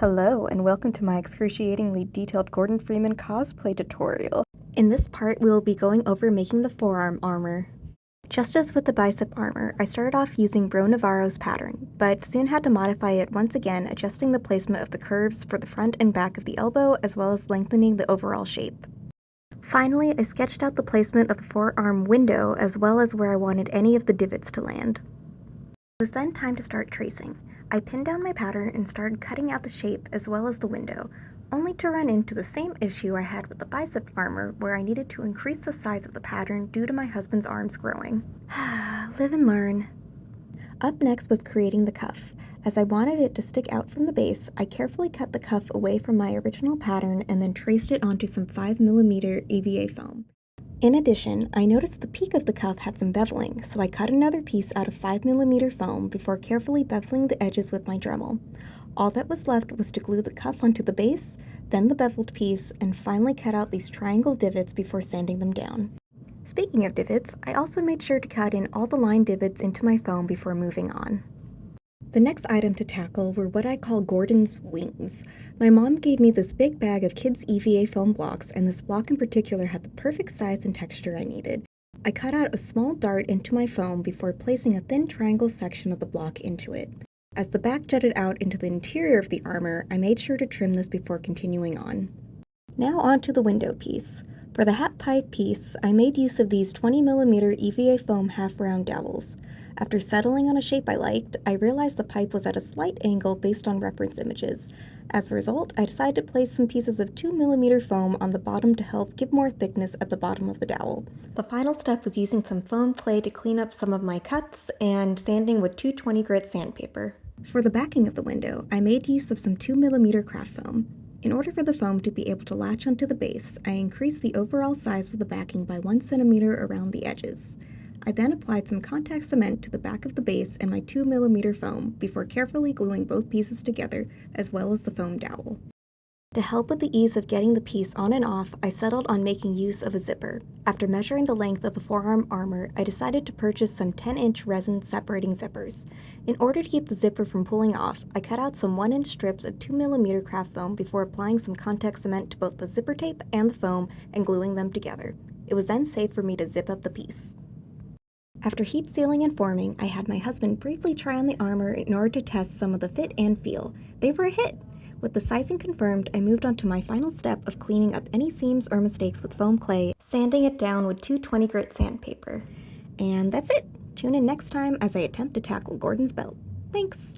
Hello, and welcome to my excruciatingly detailed Gordon Freeman cosplay tutorial. In this part, we will be going over making the forearm armor. Just as with the bicep armor, I started off using Bro Navarro's pattern, but soon had to modify it once again, adjusting the placement of the curves for the front and back of the elbow, as well as lengthening the overall shape. Finally, I sketched out the placement of the forearm window, as well as where I wanted any of the divots to land. It was then time to start tracing. I pinned down my pattern and started cutting out the shape as well as the window, only to run into the same issue I had with the bicep armor, where I needed to increase the size of the pattern due to my husband's arms growing. Live and learn. Up next was creating the cuff. As I wanted it to stick out from the base, I carefully cut the cuff away from my original pattern and then traced it onto some 5mm EVA foam. In addition, I noticed the peak of the cuff had some beveling, so I cut another piece out of 5mm foam before carefully beveling the edges with my Dremel. All that was left was to glue the cuff onto the base, then the beveled piece, and finally cut out these triangle divots before sanding them down. Speaking of divots, I also made sure to cut in all the line divots into my foam before moving on. The next item to tackle were what I call Gordon's wings. My mom gave me this big bag of kids' EVA foam blocks, and this block in particular had the perfect size and texture I needed. I cut out a small dart into my foam before placing a thin triangle section of the block into it. As the back jutted out into the interior of the armor, I made sure to trim this before continuing on. Now on to the window piece. For the hat pipe piece, I made use of these 20mm EVA foam half-round dowels. After settling on a shape I liked, I realized the pipe was at a slight angle based on reference images. As a result, I decided to place some pieces of 2mm foam on the bottom to help give more thickness at the bottom of the dowel. The final step was using some foam clay to clean up some of my cuts and sanding with 220 grit sandpaper. For the backing of the window, I made use of some 2mm craft foam. In order for the foam to be able to latch onto the base, I increased the overall size of the backing by 1 cm around the edges. I then applied some contact cement to the back of the base and my 2mm foam before carefully gluing both pieces together, as well as the foam dowel. To help with the ease of getting the piece on and off, I settled on making use of a zipper. After measuring the length of the forearm armor, I decided to purchase some 10-inch resin separating zippers. In order to keep the zipper from pulling off, I cut out some 1-inch strips of 2mm craft foam before applying some contact cement to both the zipper tape and the foam and gluing them together. It was then safe for me to zip up the piece. After heat sealing and forming, I had my husband briefly try on the armor in order to test some of the fit and feel. They were a hit! With the sizing confirmed, I moved on to my final step of cleaning up any seams or mistakes with foam clay, sanding it down with 220 grit sandpaper. And that's it! Tune in next time as I attempt to tackle Gordon's belt. Thanks!